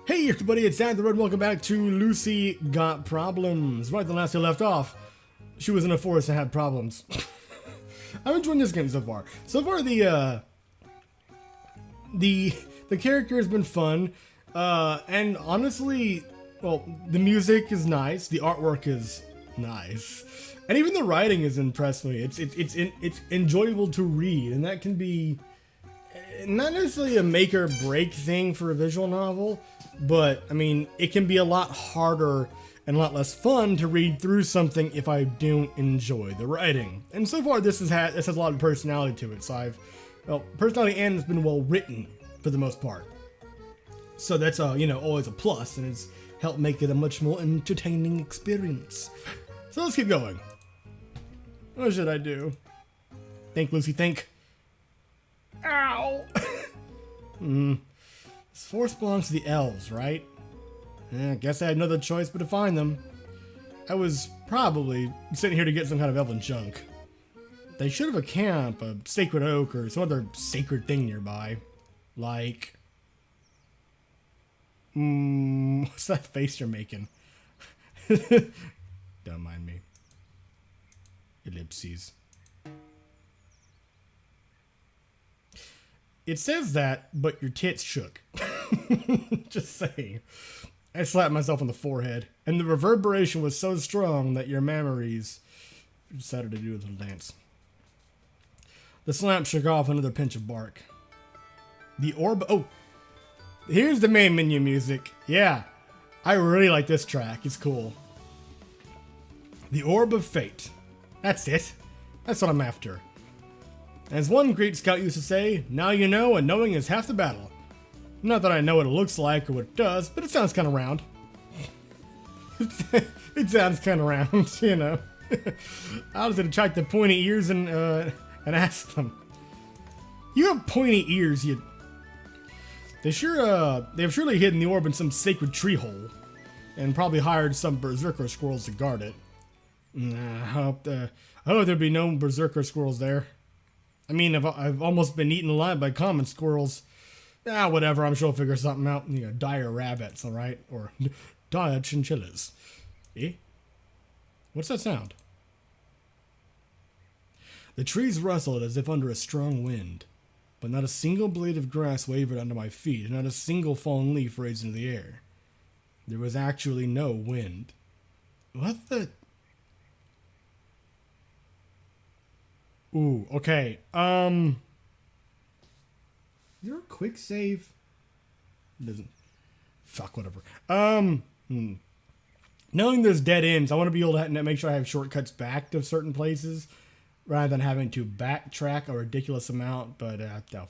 Hey everybody, it's Dan the Red. Welcome back to Lucy Got Problems. Right, the last we left off, she was in a forest and had problems. I'm enjoying this game so far. So far, the character has been fun, and honestly, well, the music is nice, the artwork is nice, and even the writing has impressed me. It's enjoyable to read, and that can be not necessarily a make or break thing for a visual novel. But, I mean, it can be a lot harder and a lot less fun to read through something if I don't enjoy the writing. And so far, this has a lot of personality to it. So personality and it's been well written for the most part. So that's, always a plus, and it's helped make it a much more entertaining experience. So let's keep going. What should I do? Think, Lucy, think. Ow! This forest belongs to the elves, right? I guess I had no other choice but to find them. I was probably sitting here to get some kind of elven junk. They should have a camp, a sacred oak, or some other sacred thing nearby. Like... what's that face you're making? Don't mind me. Ellipses. It says that, but your tits shook. Just saying. I slapped myself on the forehead, and the reverberation was so strong that your memories decided to do a little dance. The slap shook off another pinch of bark. The orb... Oh! Here's the main menu music. Yeah, I really like this track. It's cool. The Orb of Fate. That's it. That's what I'm after. As one great scout used to say, now you know, and knowing is half the battle. Not that I know what it looks like or what it does, but it sounds kind of round. It sounds kind of round, you know. I was gonna track the pointy ears and ask them. You have pointy ears, you... They have surely hidden the orb in some sacred tree hole, and probably hired some berserker squirrels to guard it. I hope there'd be no berserker squirrels there. I mean, I've almost been eaten alive by common squirrels. Whatever, I'm sure I'll figure something out. You know, dire rabbits, alright? Or dire chinchillas. Eh? What's that sound? The trees rustled as if under a strong wind, but not a single blade of grass wavered under my feet, and not a single fallen leaf raised into the air. There was actually no wind. What the... Ooh, okay. Is there a quick save? It doesn't. Fuck, whatever. Knowing there's dead ends, I want to be able to make sure I have shortcuts back to certain places, rather than having to backtrack a ridiculous amount, but,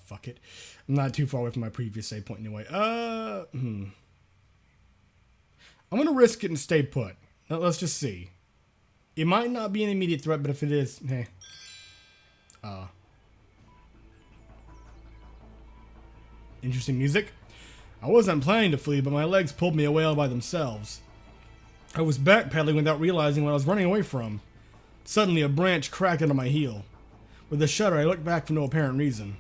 fuck it. I'm not too far away from my previous save point anyway. I'm gonna risk it and stay put. Now, let's just see. It might not be an immediate threat, but if it is, hey. Interesting music. I wasn't planning to flee, but my legs pulled me away all by themselves. I was backpedaling without realizing what I was running away from. Suddenly, a branch cracked under my heel. With a shudder, I looked back for no apparent reason.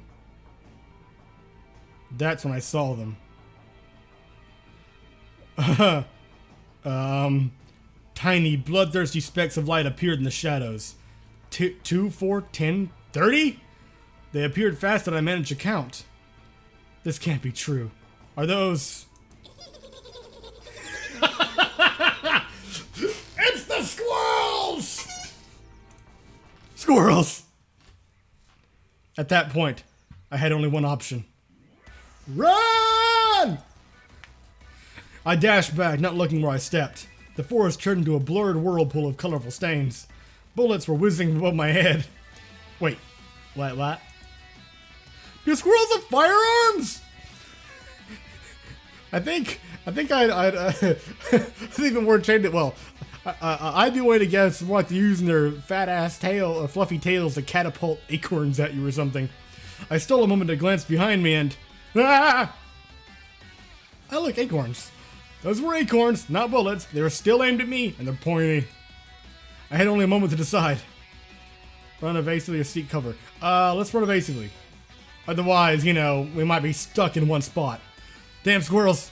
That's when I saw them. Tiny, bloodthirsty specks of light appeared in the shadows. 2, 4, 10, 30? They appeared faster than I managed to count. This can't be true. Are those... It's the squirrels! Squirrels! At that point, I had only one option. Run! I dashed back, not looking where I stepped. The forest turned into a blurred whirlpool of colorful stains. Bullets were whizzing above my head. Wait, what? Do squirrels have firearms? I think I'd even more trained it. Well, I'd be way to guess what they're using their fat ass tail, fluffy tails to catapult acorns at you or something. I stole a moment to glance behind me and oh look, acorns. Those were acorns, not bullets. They were still aimed at me, and they're pointy. I had only a moment to decide. Run evasively or seek cover. Let's run evasively. Otherwise, we might be stuck in one spot. Damn squirrels.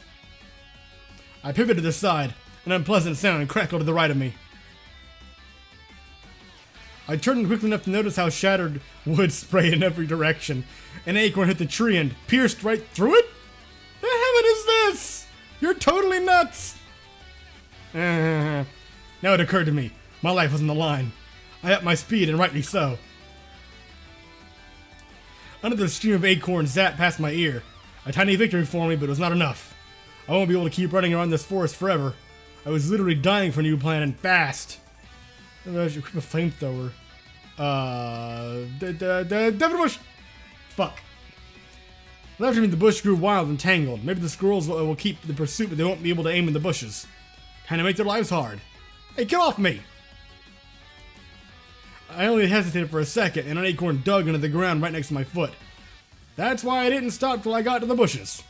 I pivoted to the side. An unpleasant sound crackled to the right of me. I turned quickly enough to notice how shattered wood sprayed in every direction. An acorn hit the tree and pierced right through it? The heaven is this? You're totally nuts! Now it occurred to me. My life was on the line. I upped my speed, and rightly so. Another stream of acorns zapped past my ear. A tiny victory for me, but it was not enough. I won't be able to keep running around this forest forever. I was literally dying for a new plan, and fast. I should equip a flamethrower. Devil bush! Fuck. After me, the bush grew wild and tangled. Maybe the squirrels will keep the pursuit, but they won't be able to aim in the bushes. Kinda make their lives hard. Hey, get off me! I only hesitated for a second, and an acorn dug into the ground right next to my foot. That's why I didn't stop till I got to the bushes.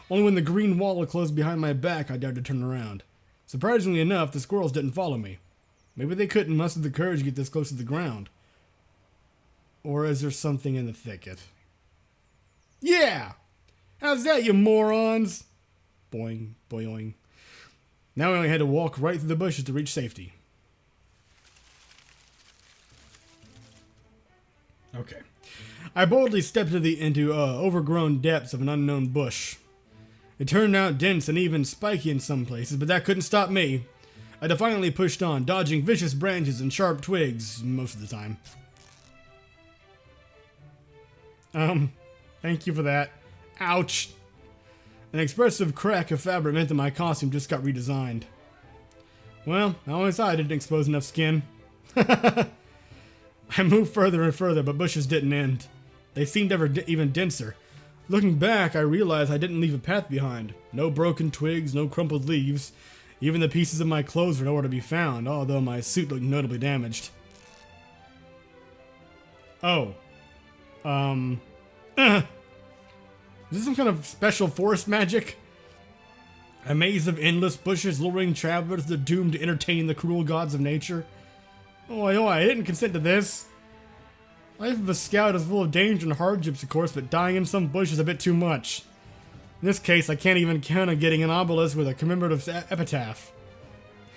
Only when the green wall closed behind my back, I dared to turn around. Surprisingly enough, the squirrels didn't follow me. Maybe they couldn't muster the courage to get this close to the ground. Or is there something in the thicket? Yeah! How's that, you morons? Boing, boing. Now I only had to walk right through the bushes to reach safety. Okay. I boldly stepped into overgrown depths of an unknown bush. It turned out dense and even spiky in some places, but that couldn't stop me. I defiantly pushed on, dodging vicious branches and sharp twigs most of the time. Thank you for that. Ouch. An expressive crack of fabric meant that my costume just got redesigned. Well, I always thought I didn't expose enough skin. I moved further and further, but bushes didn't end. They seemed ever even denser. Looking back, I realized I didn't leave a path behind. No broken twigs, no crumpled leaves. Even the pieces of my clothes were nowhere to be found, although my suit looked notably damaged. Oh. Is this some kind of special forest magic? A maze of endless bushes luring travelers that are doomed to entertain the cruel gods of nature? Oi, I didn't consent to this. Life of a scout is full of danger and hardships, of course, but dying in some bush is a bit too much. In this case, I can't even count on getting an obelisk with a commemorative epitaph.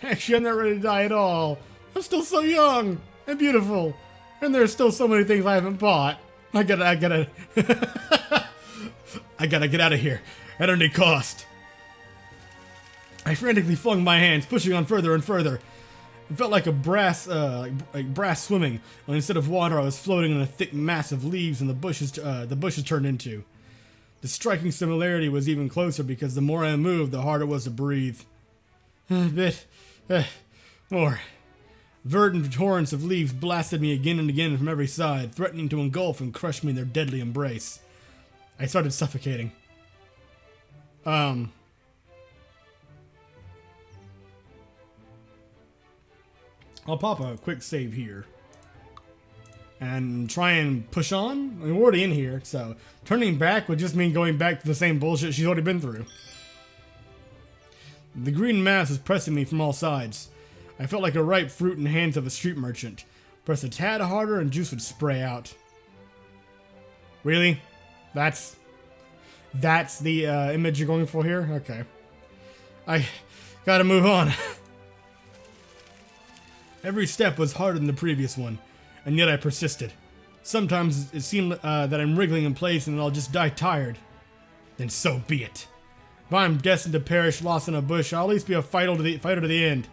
Actually, I'm not ready to die at all. I'm still so young and beautiful, and there's still so many things I haven't bought. I gotta get out of here at any cost. I frantically flung my hands, pushing on further and further. It felt like a brass swimming, when instead of water, I was floating in a thick mass of leaves and the bushes turned into. The striking similarity was even closer because the more I moved, the harder it was to breathe. A bit more. Verdant torrents of leaves blasted me again and again from every side, threatening to engulf and crush me in their deadly embrace. I started suffocating. I'll pop a quick save here. And try and push on. I mean, we're already in here, so turning back would just mean going back to the same bullshit she's already been through. The green mass was pressing me from all sides. I felt like a ripe fruit in the hands of a street merchant. Press a tad harder and juice would spray out. Really? That's the image you're going for here? Okay. I gotta move on. Every step was harder than the previous one, and yet I persisted. Sometimes it seemed that I'm wriggling in place and I'll just die tired. Then so be it. If I'm destined to perish lost in a bush, I'll at least be a fighter to the end.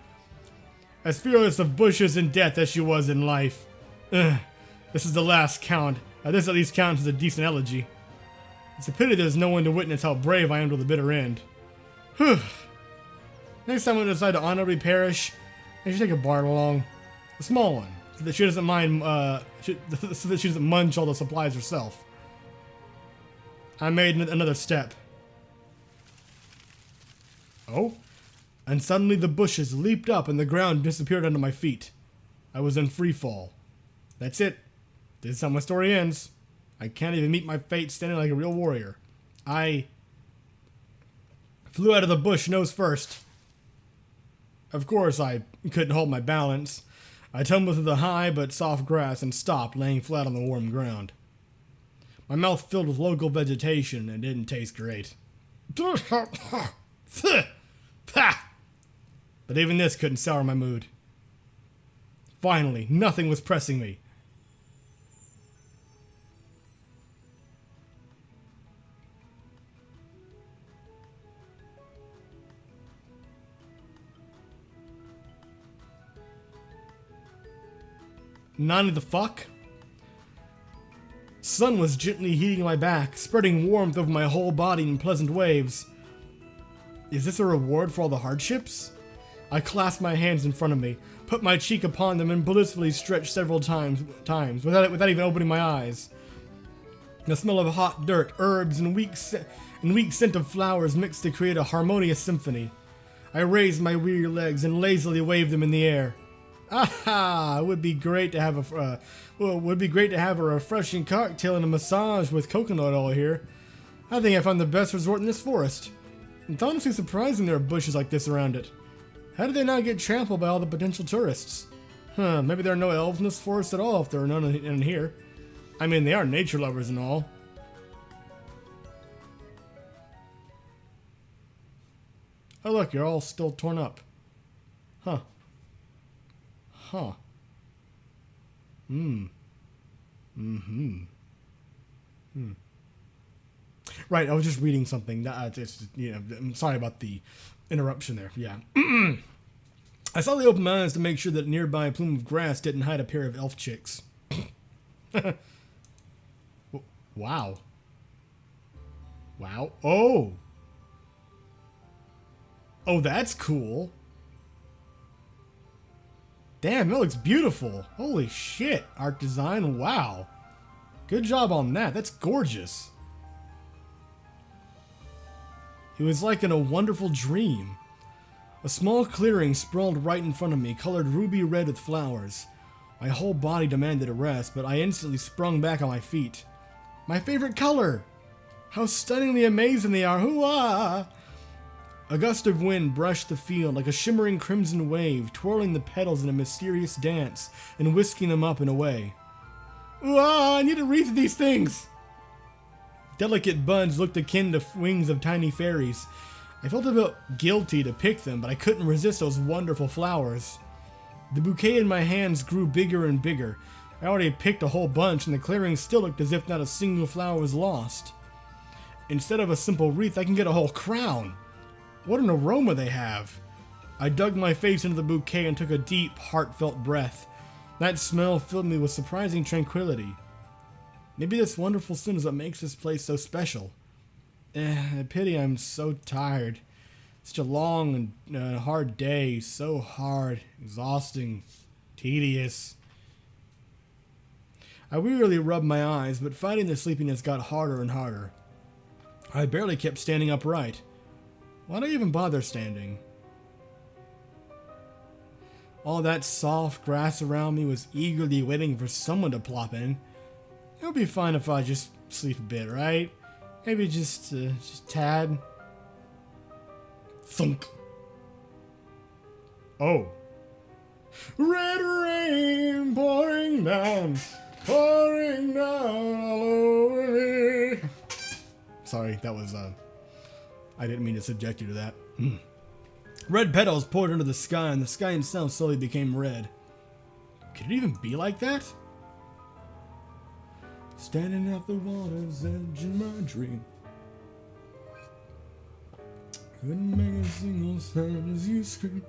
As fearless of bushes and death as she was in life. This is the last count. This at least counts as a decent elegy. It's a pity there's no one to witness how brave I am to the bitter end. Whew. Next time I decide to honorably perish, I should take a bard along. A small one, so that she doesn't mind, so that she doesn't munch all the supplies herself. I made another step. Oh? And suddenly the bushes leaped up and the ground disappeared under my feet. I was in free fall. That's it. This is how my story ends. I can't even meet my fate standing like a real warrior. I flew out of the bush nose first. Of course, I couldn't hold my balance. I tumbled through the high but soft grass and stopped, laying flat on the warm ground. My mouth filled with local vegetation and didn't taste great. But even this couldn't sour my mood. Finally, nothing was pressing me. None of the fuck? Sun was gently heating my back, spreading warmth over my whole body in pleasant waves. Is this a reward for all the hardships? I clasped my hands in front of me, put my cheek upon them, and blissfully stretched several times without even opening my eyes. The smell of hot dirt, herbs, and weak scent of flowers mixed to create a harmonious symphony. I raised my weary legs and lazily waved them in the air. Aha! It would be great to have a refreshing cocktail and a massage with coconut oil here. I think I found the best resort in this forest. It's honestly surprising there are bushes like this around it. How did they not get trampled by all the potential tourists? Maybe there are no elves in this forest at all if there are none in here. I mean, they are nature lovers and all. Oh look, you're all still torn up. Huh. Huh. Right, I was just reading something. I'm sorry about the interruption there. Yeah. I slowly opened my eyes to make sure that a nearby plume of grass didn't hide a pair of elf chicks. Wow. Wow. Oh. Oh, that's cool. Damn, that looks beautiful. Holy shit. Art design, wow. Good job on that. That's gorgeous. It was like in a wonderful dream. A small clearing sprawled right in front of me, colored ruby red with flowers. My whole body demanded a rest, but I instantly sprung back on my feet. My favorite color! How stunningly amazing they are! Hoo-ah! A gust of wind brushed the field like a shimmering crimson wave, twirling the petals in a mysterious dance and whisking them up and away. Ooh-ah! I need a wreath of these things! Delicate buds looked akin to wings of tiny fairies. I felt a bit guilty to pick them, but I couldn't resist those wonderful flowers. The bouquet in my hands grew bigger and bigger. I already picked a whole bunch, and the clearing still looked as if not a single flower was lost. Instead of a simple wreath, I can get a whole crown. What an aroma they have. I dug my face into the bouquet and took a deep, heartfelt breath. That smell filled me with surprising tranquility. Maybe this wonderful scent is what makes this place so special. Pity I'm so tired. Such a long and hard day. So hard, exhausting, tedious. I wearily rubbed my eyes, but fighting the sleepiness got harder and harder. I barely kept standing upright. Why'd I even bother standing? All that soft grass around me was eagerly waiting for someone to plop in. It would be fine if I just sleep a bit, right? Maybe just tad. Thunk. Oh. Red rain pouring down all over me. Sorry, that was, I didn't mean to subject you to that. Red petals poured into the sky, and the sky itself slowly became red. Could it even be like that? Standing at the water's edge in my dream. Couldn't make a single sound as you scream.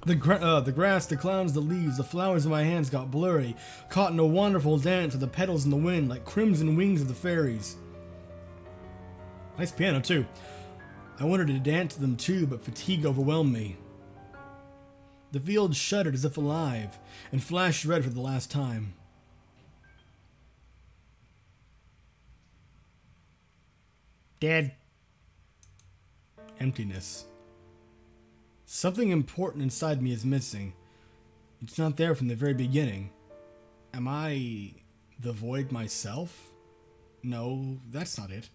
The grass, the clouds, the leaves, the flowers in my hands got blurry, caught in a wonderful dance with the petals in the wind like crimson wings of the fairies. Nice piano, too. I wanted to dance to them too, but fatigue overwhelmed me. The field shuddered as if alive, and flashed red for the last time. Dead. Emptiness. Something important inside me is missing. It's not there from the very beginning. Am I the void myself? No, that's not it.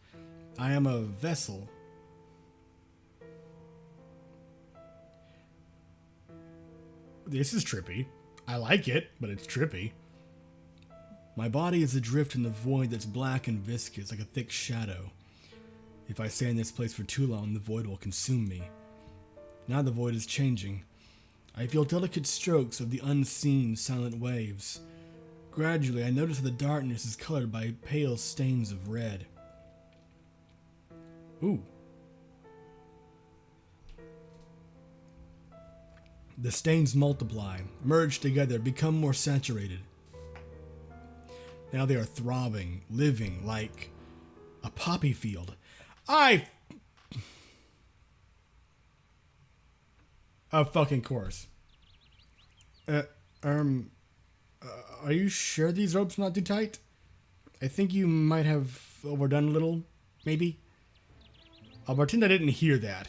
I am a vessel. This is trippy. I like it, but it's trippy. My body is adrift in the void that's black and viscous like a thick shadow. If I stay in this place for too long, the void will consume me. Now the void is changing. I feel delicate strokes of the unseen, silent waves. Gradually, I notice that the darkness is colored by pale stains of red. Ooh. The stains multiply, merge together, become more saturated. Now they are throbbing, living, like a poppy field. Of fucking course. Are you sure these ropes are not too tight? I think you might have overdone a little, maybe? I'll pretend I didn't hear that.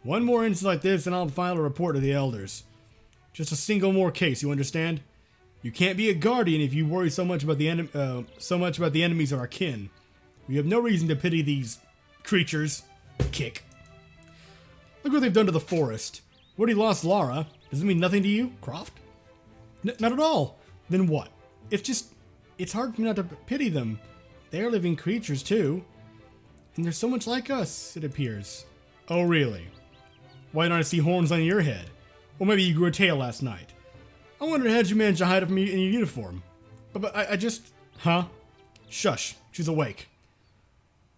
One more instance like this and I'll file a report to the elders. Just a single more case, you understand? You can't be a guardian if you worry so much about the enemies of our kin. We have no reason to pity these creatures. Kick. Look what they've done to the forest. We already lost Lara. Does it mean nothing to you, Croft? Not at all. Then what? It's hard for me not to pity them. They are living creatures too. And they're so much like us, it appears. Oh really? Why don't I see horns on your head? Or maybe you grew a tail last night. I wondered how'd you manage to hide it from me in your uniform. But I just... Huh? Shush. She's awake.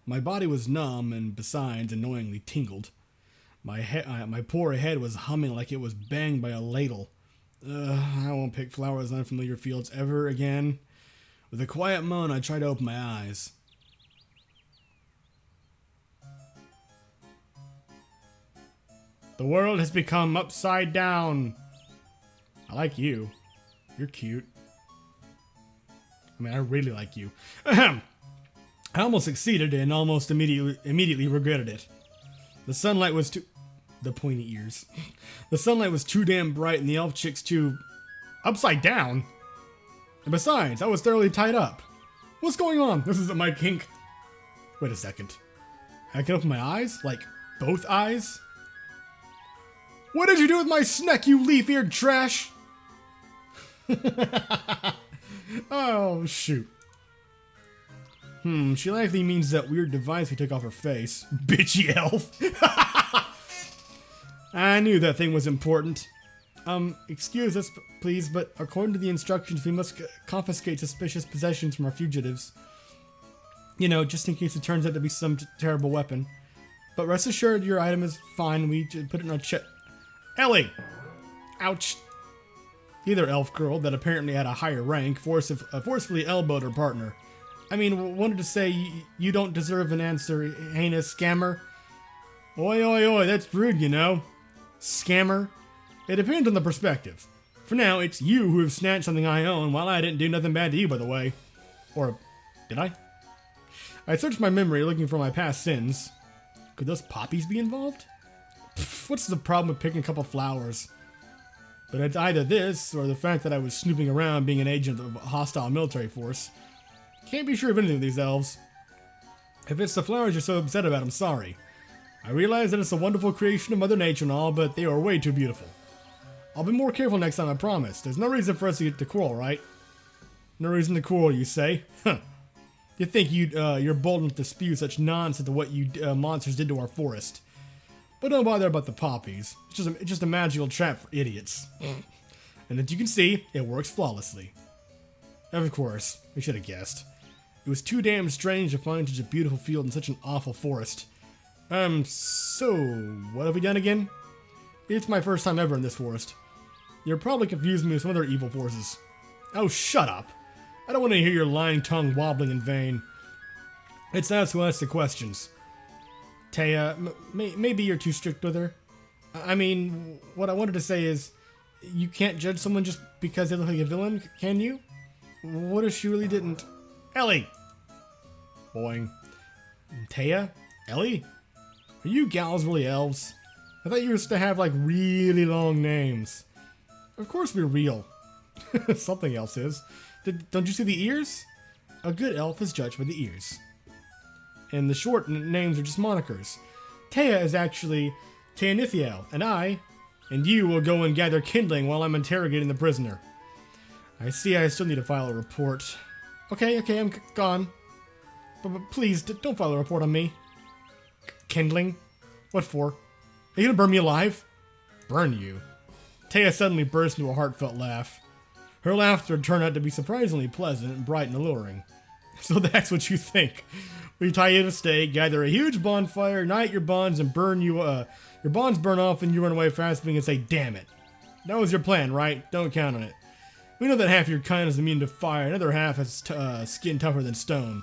My body was numb and besides annoyingly tingled. My poor head was humming like it was banged by a ladle. I won't pick flowers in unfamiliar fields ever again. With a quiet moan, I tried to open my eyes. The world has become upside down. I like you. You're cute. I mean, I really like you. Ahem. I almost succeeded and almost immediately regretted it. The sunlight was too... The pointy ears. The sunlight was too damn bright and the elf chicks too... Upside down? And besides, I was thoroughly tied up. What's going on? This isn't my kink. Wait a second. I can open my eyes? Like, both eyes? What did you do with my snack, you leaf-eared trash? Oh, shoot. She likely means that weird device we took off her face. Bitchy elf. I knew that thing was important. Excuse us, please, but according to the instructions, we must confiscate suspicious possessions from our fugitives. You know, just in case it turns out to be some terrible weapon. But rest assured, your item is fine. We just put it in our chest. Ellie! Ouch. The other elf girl, that apparently had a higher rank, forcefully elbowed her partner. I mean, wanted to say, you don't deserve an answer, heinous scammer. Oi, oi, oi, that's rude, you know. Scammer. It depends on the perspective. For now, it's you who have snatched something I own, while I didn't do nothing bad to you, by the way. Or, did I? I searched my memory looking for my past sins. Could those poppies be involved? Pfft, what's the problem with picking a couple flowers? But it's either this, or the fact that I was snooping around being an agent of a hostile military force. Can't be sure of anything of these elves. If it's the flowers you're so upset about, I'm sorry. I realize that it's a wonderful creation of Mother Nature and all, but they are way too beautiful. I'll be more careful next time, I promise. There's no reason for us to get to quarrel, right? No reason to quarrel, you say? Huh. You think you're bold enough to spew such nonsense to what you monsters did to our forest. But don't bother about the poppies. It's just a magical trap for idiots. And as you can see, it works flawlessly. Of course, we should have guessed. It was too damn strange to find such a beautiful field in such an awful forest. So, what have we done again? It's my first time ever in this forest. You're probably confusing me with some other evil forces. Oh, shut up. I don't want to hear your lying tongue wobbling in vain. It's us who asks the questions. Taya, maybe you're too strict with her. I mean, what I wanted to say is, you can't judge someone just because they look like a villain, can you? What if she really didn't? Ellie! Boing. Taya? Ellie? Are you gals really elves? I thought you used to have, like, really long names. Of course we're real. Something else is. Don't you see the ears? A good elf is judged by the ears. And the short names are just monikers. Taya is actually Teanithiel, and I, and you will go and gather kindling while I'm interrogating the prisoner. I see I still need to file a report. Okay, I'm gone. But please, don't file a report on me. Kindling? What for? Are you gonna burn me alive? Burn you? Taya suddenly burst into a heartfelt laugh. Her laughter turned out to be surprisingly pleasant, bright, and alluring. So that's what you think. We tie you to a stake, gather a huge bonfire, ignite your bonds, and burn you, your bonds burn off and you run away fast and say, damn it. That was your plan, right? Don't count on it. We know that half your kind is immune to fire, another half has skin tougher than stone.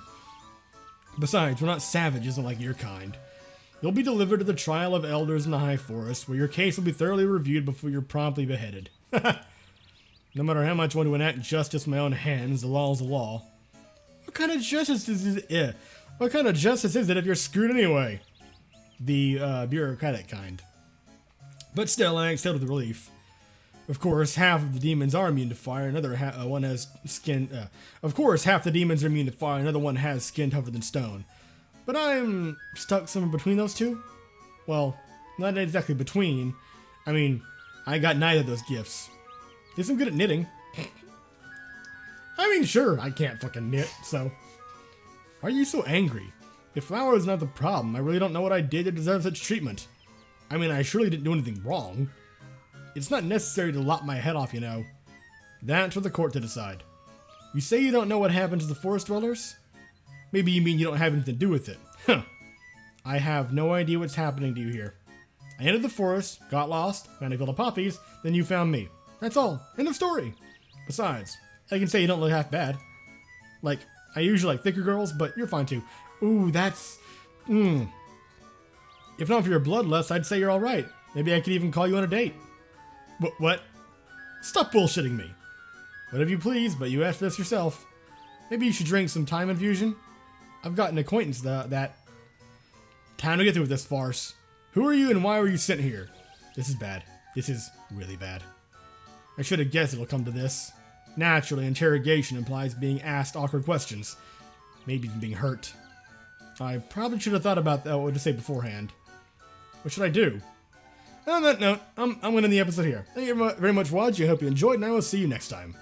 Besides, we're not savages like your kind. You'll be delivered to the trial of elders in the high forest, where your case will be thoroughly reviewed before you're promptly beheaded. No matter how much I want to enact justice with my own hands, the law is the law. What kind of justice is it? What kind of justice is it if you're screwed anyway? The bureaucratic kind. But still, I accept with relief. Of course, half of the demons are immune to fire, another one has skin. Of course, half the demons are immune to fire, another one has skin tougher than stone. But I'm stuck somewhere between those two. Well, not exactly between. I mean, I got neither of those gifts. Guess I'm good at knitting. I mean, sure, I can't fucking knit, so. Why are you so angry? If flour is not the problem, I really don't know what I did to deserve such treatment. I mean, I surely didn't do anything wrong. It's not necessary to lop my head off, you know. That's for the court to decide. You say you don't know what happened to the forest dwellers? Maybe you mean you don't have anything to do with it. Huh. I have no idea what's happening to you here. I entered the forest, got lost, found a field of poppies, then you found me. That's all. End of story. Besides, I can say you don't look half bad. Like, I usually like thicker girls, but you're fine too. Ooh, that's... If not for your bloodlust, I'd say you're alright. Maybe I could even call you on a date. What? Stop bullshitting me. Whatever you please, but you asked for this yourself. Maybe you should drink some time infusion? I've got an acquaintance that... Time to get through with this farce. Who are you and why were you sent here? This is bad. This is really bad. I should have guessed it'll come to this. Naturally, interrogation implies being asked awkward questions. Maybe even being hurt. I probably should have thought about that, what to say beforehand. What should I do? On that note, I'm going to end the episode here. Thank you very much for watching. I hope you enjoyed, and I will see you next time.